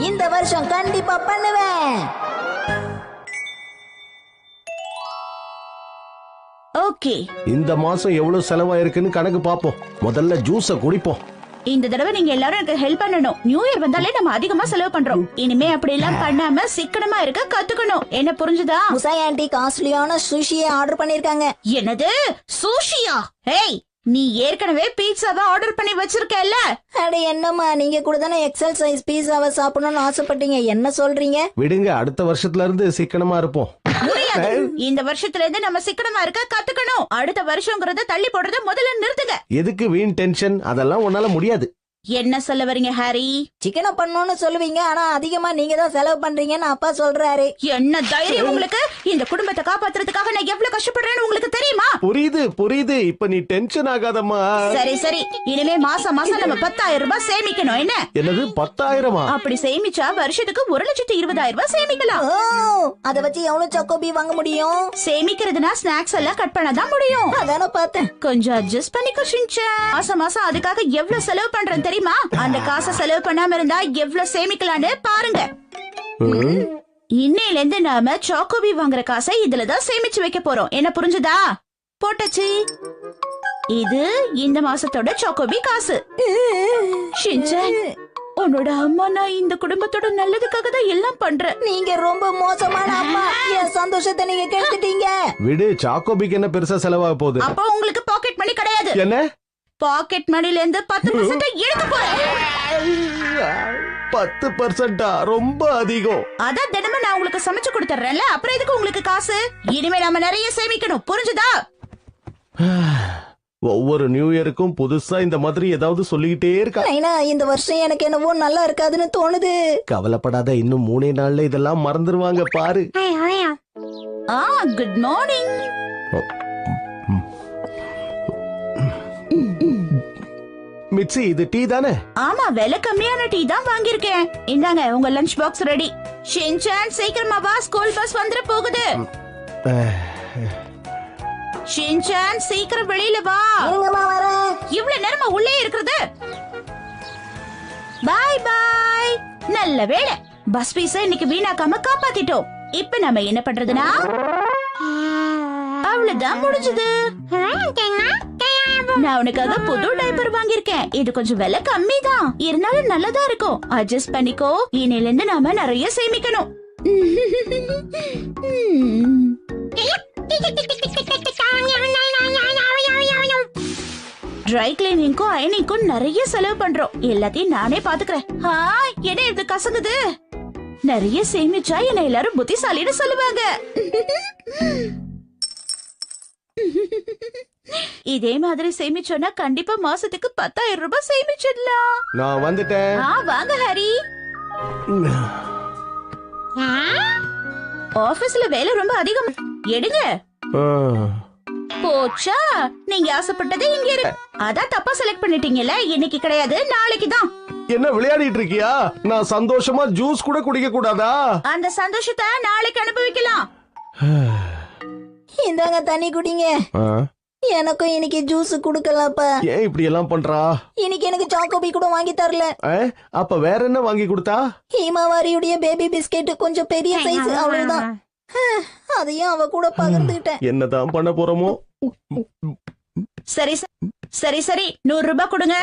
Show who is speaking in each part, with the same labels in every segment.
Speaker 1: இந்த வருஷம் கண்டிப்பா பண்ணுவேன்.
Speaker 2: ஓகே,
Speaker 3: இந்த மாசம் எவ்வளவு செலவாயிருக்குன்னு கணக்கு பாப்போம். முதல்ல ஜூஸ குடிப்போம்.
Speaker 2: இந்த தடவை நீங்க எல்லாரும் எனக்கு ஹெல்ப் பண்ணணும். நியூ இயர் வந்தாலே நம்ம அதிகமா செலவு பண்றோம். இனிமே அப்படி எல்லாம் பண்ணாம சிக்கனமா இருக்க கத்துக்கணும். என்ன புரிஞ்சுதா?
Speaker 1: முசாய் ஆண்டி காஸ்ட்லியான சுஷியை ஆர்டர் பண்ணிருக்காங்க.
Speaker 2: என்னது சுஷியா? ஏய், நீ ஏற்கனவே பீட்சாவை ஆர்டர் பண்ணி வச்சிருக்கல.
Speaker 1: அட என்னம்மா, நீங்க கூட தானே எக்ஸல் சைஸ் பீஸாவை சாப்பிடணும்னு ஆசைப்பட்டீங்க. என்ன சொல்றீங்க?
Speaker 3: விடுங்க, அடுத்த வருஷத்துல இருந்து சிக்கனமா இருப்போம்.
Speaker 2: முடியாது. இந்த வருஷத்துல இருந்து நம்ம சிக்கனமா இருக்க கத்துக்கணும். அடுத்த வருஷம்ங்கறத தள்ளி போடுறத முதல்ல நிறுத்துங்க.
Speaker 3: எதுக்கு வீண் டென்ஷன்? அதெல்லாம் உன்னால முடியாது.
Speaker 2: என்ன சொல்ல வரீங்க ஹாரி?
Speaker 1: சிக்கனை பண்ணணும்னு சொல்லுவீங்க, ஆனா அதிகமா நீங்க தான் செலவு பண்றீங்கன்னு அப்பா சொல்றாரு.
Speaker 2: என்ன தைரியம் உங்களுக்கு? இந்த குடும்பத்தை காப்பாத்துறதுக்காக நான் எவ்வளவு கஷ்டப்படுறேன்னு உங்களுக்கு தெரியுமா?
Speaker 3: புரியுது புரியுது. இப்ப நீ டென்ஷன் ஆகாதம்மா.
Speaker 2: சரி சரி, இனிமே மாசம் மாசம் நம்ம 10,000 ரூபாய் சேமிக்கணும். என்ன?
Speaker 3: என்னது 10,000?
Speaker 2: அப்படி சேமிச்சா வருஷத்துக்கு 1,20,000 ரூபாய் சேமிக்கலாம்.
Speaker 1: ஓ, அத வச்சு எவ்வளவு சாக்கோபி வாங்க முடியும்?
Speaker 2: சேமிக்கிறதுனா ஸ்நாக்ஸ் எல்லாம் கட் பண்ணதான் முடியும்.
Speaker 1: அதான பார்த்தேன்.
Speaker 2: கொஞ்சம் அட்ஜஸ்ட் பண்ணிக்கோ ஷின்சான். மாசம் மாசம் அதுக்காக எவ்வளவு செலவு பண்றேன் தெரியுமா? அந்த காசை செலவு பண்ணாம இருந்தா எவ்வளவு சேமிக்கலான்னு பாருங்க. இன்னையில இருந்து நாம சாக்கோபி வாங்குற காசை இதுலதான் சேமிச்சு வைக்க போறோம். என்ன புரிஞ்சுதா? போட்டச்சு. இது இந்த மாசத்தோட சாக்கோபி காசு. ஷின்சான், உன்னோட அம்மா நான் இந்த குடும்பத்தோட நல்லதுக்காக தான் எல்லாம் பண்றேன்.
Speaker 1: நீங்க ரொம்ப மோசமான அம்மா. என் சந்தோஷத்தை நீங்க கெடுத்துட்டீங்க.
Speaker 3: விடு, சாக்கோபிக்கு என்ன பெருசா செலவாக போகுது?
Speaker 2: அப்போ உங்களுக்கு பாக்கெட் மணி கிடையாது.
Speaker 3: என்ன?
Speaker 2: பாக்கெட் மணில இருந்து 10% எடுக்க போறேன்.
Speaker 3: 10%? ரொம்ப அதிகம்.
Speaker 2: அதான் தினமும் நான் உங்களுக்கு சமைச்சு கொடுத்துறேன்ல, அப்புறம் எதுக்கு உங்களுக்கு காசு? இனிமே நாம நிறைய சேமிக்கணும். புரிஞ்சுதா?
Speaker 3: ஒவ்வொரு நியூ இயருக்கும் புதுசா இந்த மாதிரி ஏதாவது சொல்லிக்கிட்டே இருக்கா.
Speaker 1: நைனா, இந்த வருஷம் எனக்கு என்னவோ நல்லா இருக்காதுன்னு தோணுது.
Speaker 3: கவலைப்படாத, இன்னும் 3 நாள்ல இதெல்லாம் மறந்துருவாங்க பாரு.
Speaker 2: Good morning.
Speaker 3: மிச்சி, இது டீ தானே?
Speaker 2: ஆமா, விலை கம்மியான டீ தான் வாங்கியிருக்கேன். இந்தாங்க உங்க லஞ்ச் பாக்ஸ் ரெடி. ஷின்சான் சீக்கிரமா வா, ஸ்கூல் பஸ் வந்துட போகுது. ஷின்சான் சீக்கிரம் வெளியில வா. இவ்வளவு நேரமா உள்ளே இருக்கிறது. பாய் பாய். நல்ல வேளை, பஸ் பீஸ இன்னைக்கு வீணாக்காம காப்பாத்திட்டோம். இப்ப நம்ம என்ன பண்றதுன்னா, அவ்வளவுதான் முடிஞ்சது. நான் உனக்காக புது டைப்பர் வாங்கியிருக்கேன். இது கொஞ்சம் விலை கம்மி தான், இருந்தாலும் நல்லதா இருக்கும். அட்ஜஸ்ட் பண்ணிக்கோ. இனில இருந்து நாம நிறைய சேமிக்கணும். ட்ரை கிளீனிங்க்கும் அயனிங்க்கும் நிறைய செலவு பண்றோம். எல்லாத்தையும் நானே பாத்துக்கிறேன். என்ன இது கசங்குது? நிறைய சேமிச்சா என்ன எல்லாரும் புத்திசாலின்னு சொல்லுவாங்க. இதே மாதிரி சேமிச்சோன்னா கண்டிப்பா மாசத்துக்கு 10,000 ரூபாய் சேமிச்சிடலாம்.
Speaker 3: நான் வந்துட்டேன்.
Speaker 2: வாங்க ஹரி. ஆபீஸ்ல வேலை ரொம்ப அதிகம். எடுங்க. போச்சா, நீங்க ஆசைப்பட்டது இங்க இருக்கு. அதான் தப்பா செலக்ட் பண்ணிட்டீங்கல்ல. இன்னைக்கு கிடையாது, நாளைக்கு தான்.
Speaker 3: என்ன விளையாடிட்டு இருக்கியா? நான் சந்தோஷமா ஜூஸ் கூட குடிக்க கூடாதா?
Speaker 2: அந்த சந்தோஷத்தை நாளைக்கு அனுபவிக்கலாம்.
Speaker 1: இந்தாங்க தண்ணி குடிங்க. எனக்கும் இன்னைக்கு ஜூஸ் குடுக்கலப்பா.
Speaker 3: ஏன் இப்படி எல்லாம் பண்றா?
Speaker 1: இன்னைக்கு எனக்கு சாக்கோபி கூட வாங்கி தரல.
Speaker 3: அப்ப வேற என்ன வாங்கி கொடுத்தா?
Speaker 1: ஹீமாவாரியுடைய பேபி பிஸ்கெட், கொஞ்சம் பெரிய சைஸ், அவ்வளவுதான். அதையும் அவ கூட பகிர்ந்துட்டேன்.
Speaker 3: என்னதான் பண்ண போறோமோ?
Speaker 2: சரி சரி சரி, 100 ரூபாய் கொடுங்க.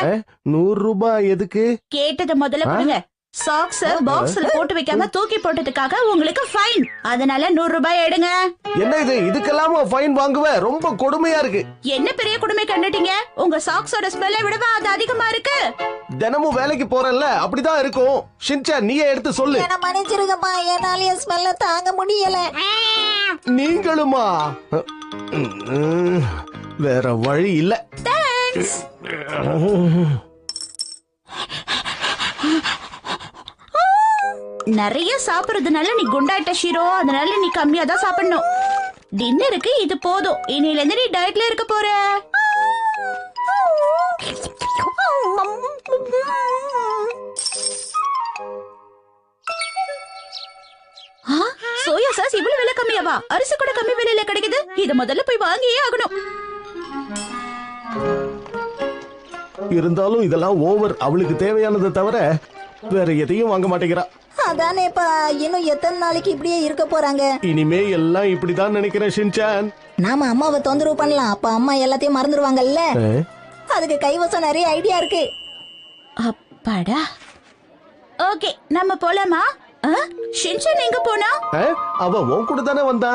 Speaker 3: 100 ரூபாய் எதுக்கு?
Speaker 2: கேட்டது முதல்ல கொடுங்க. சாக்ஸ் பாக்ஸ்ல போட்டு வைக்காம தூக்கி போட்டதுக்காக உங்களுக்கு ஃபைன். அதனால 100 ரூபாய் எடுங்க.
Speaker 3: என்ன இது? இதுக்கெல்லாம் ஃபைன் வாங்குவே? ரொம்ப கொடுமையா இருக்கு.
Speaker 2: என்ன பெரிய கொடுமை கண்டுட்டீங்க? உங்க சாக்ஸோட ஸ்மெல்லை விடவா அது அதிகமா இருக்கு?
Speaker 3: தினமும் வேலைக்கு போறேன்ல, அப்படிதான் இருக்கும். ஷின்சான், நீயே எடுத்து சொல்லு.
Speaker 1: என்ன மன்னிச்சிருங்கப்பா, என்னால ஸ்மெல்ல தாங்க முடியல.
Speaker 3: நீங்களுமா? வேற வழி இல்ல.
Speaker 2: தேங்க்ஸ். நிறைய சாப்பிடுறதுனால நீ குண்டாயிட்ட ஷீரோ. அதனால நீ கம்மியா தான் சாப்பிடணும். டின்னருக்கு இது போதும். இனில இருந்து நீ டயட்ல இருக்க போற. சோயா சாஸ் இவ்வளவு விலை கம்மியாவா? அரிசி கூட கம்மி விலையில கிடைக்குது. இத முதல்ல போய் வாங்கியே ஆகணும்.
Speaker 3: இருந்தாலும் இதெல்லாம் ஓவர். அவளுக்கு தேவையானதை தவிர வேற எதையும் வாங்க மாட்டேங்கிறா.
Speaker 1: அதானேப்பா, இன்னும் எத்தனை நாளைக்கு இப்படியே இருக்க போறாங்க?
Speaker 3: இனிமே எல்லாம் இப்படிதான் நினைக்கிறேன் ஷின்சான்.
Speaker 1: நாம அம்மாவை தொந்தரவு பண்ணலாம், அப்ப அம்மா எல்லாத்தையும் மறந்துடுவாங்கல்ல. அதுக்கு கைவசம் நிறைய ஐடியா இருக்கு.
Speaker 2: அப்பாடா. ஓகே, நம்ம போலாமா? ஷின்சான் எங்க போனா?
Speaker 3: அவ உன் கூட தானே வந்தா.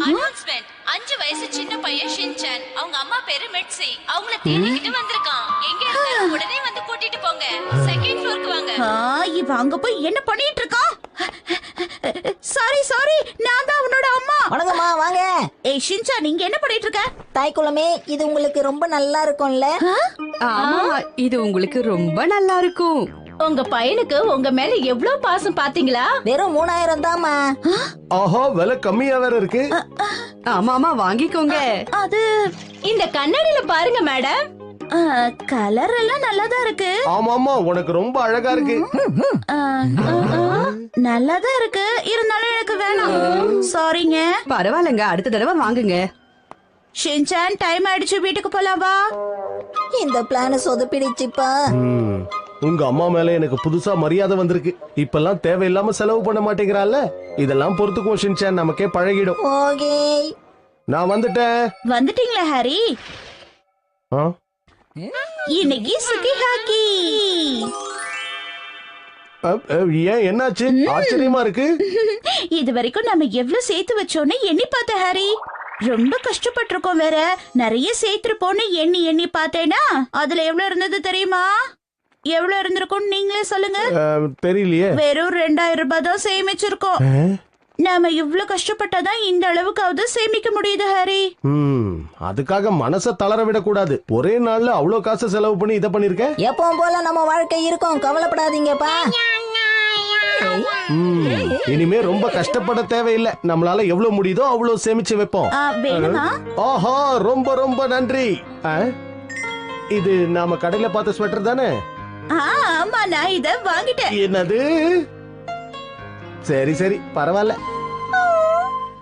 Speaker 4: அனௌன்ஸ்மென்ட். 5 வயசு சின்ன பையன் ஷின்சான், அவங்க அம்மா பேரு மெட்சி, அவங்கள தேடிக்கிட்டு வந்திருக்கான். எங்க இருந்தாலும் உடனே வந்து கூட்டிட்டு போங்க. செகண்ட் ஃப்ளோருக்கு வாங்க.
Speaker 2: இவ அங்க போய் என்ன பண்ணிட்டு இருக்கான்? சாரி, நான் தான் உன்னோட அம்மா.
Speaker 1: வணக்கம்மா, வாங்க.
Speaker 2: ஏய் ஷின்சான், நீங்க என்ன பண்ணிட்டு இருக்க?
Speaker 1: தாய்க்குளமே, இது உங்களுக்கு ரொம்ப நல்லா இருக்கும்ல?
Speaker 5: ஆமா, இது உங்களுக்கு ரொம்ப நல்லா இருக்கும்.
Speaker 4: உங்க பையனுக்கு உங்க மேல எவ்வளவு பாசம் பாத்தீங்களா?
Speaker 1: வெறும் 3000 தாம்மா.
Speaker 3: ஆஹா, விலை கம்மியா வேற இருக்கு.
Speaker 5: ஆமா வாங்கிக்கோங்க.
Speaker 2: அது
Speaker 4: இந்த கண்ணாடியில பாருங்க மேடம்.
Speaker 2: கலர் எல்லாம் நல்லாதான் இருக்கு.
Speaker 3: ஆமாமா, உனக்கு ரொம்ப அழகா இருக்கு.
Speaker 2: நல்லாதான் இருக்கு, இருந்தாலும் எனக்கு வேணாம். சாரிங்க.
Speaker 5: பரவாயில்லங்க, அடுத்த தடவை வாங்குங்க.
Speaker 2: ஷின்சான், டைம் ஆயிடுச்சு, வீட்டுக்கு போலாம் வா.
Speaker 1: இந்த பிளான் சொதப்பிடுச்சுப்பா.
Speaker 3: உங்க அம்மா மேல எனக்கு புதுசா மரியாதை வந்திருக்கு. இப்பெல்லாம் தேவையில்லாம செலவு பண்ண மாட்டேங்கிறாள்ல. இதெல்லாம் பொறுத்துக்கும் ஷின்சான், நமக்கே பழகிடும்.
Speaker 1: ஓகே,
Speaker 3: நான் வந்துட்டேன்.
Speaker 2: வந்துட்டீங்களா ஹாரி?
Speaker 3: ஆ?
Speaker 2: இன்னைக்கு சுகி ஹாக்கி.
Speaker 3: ஏன், என்னாச்சு? ஆச்சரியமா இருக்கு.
Speaker 2: இது வரைக்கும் நம்ம எவ்வளவு சேர்த்து வச்சோன்னு எண்ணி பார்த்த ஹாரி. ரொம்ப கஷ்டப்பட்டிருக்கோம் வேற. நிறைய சேர்த்திருப்போன்னு எண்ணி பார்த்தேனா அதுல எவ்வளவு இருந்தது தெரியுமா? எவ்வளவு இருந்திருக்கும் நீங்களே சொல்லுங்க.
Speaker 3: தெரியலையே.
Speaker 2: வெறும் 2000 ரூபாய் தான் சேமிச்சிருக்கோம். நாம இவ்வளவு கஷ்டப்பட்டாதான் இந்த அளவுக்காவது சேமிக்க முடியுது ஹாரி.
Speaker 3: அதுக்காக மனச தளர விடக்கூடாது. ஒரே நாள்ல அவ்வளவு காசு செலவு பண்ணி இதை பண்ணிருக்க.
Speaker 1: எப்பவும் போல நம்ம வாழ்க்கை இருக்கும், கவலைப்படாதீங்கப்பா.
Speaker 3: இனிமே ரொம்ப கஷ்டப்பட தேவையில்லை. நம்மளால எவ்வளவு முடியுதோ அவ்வளவு சேமிச்சு வைப்போம்.
Speaker 2: வேணுமா?
Speaker 3: ஆஹா, ரொம்ப ரொம்ப நன்றி. இது நாம கடையில பார்த்த ஸ்வெட்டர் தானே?
Speaker 2: ஆமா, நான் இத வாங்கிட்டேன்.
Speaker 3: என்னது? சரி பரவாயில்ல.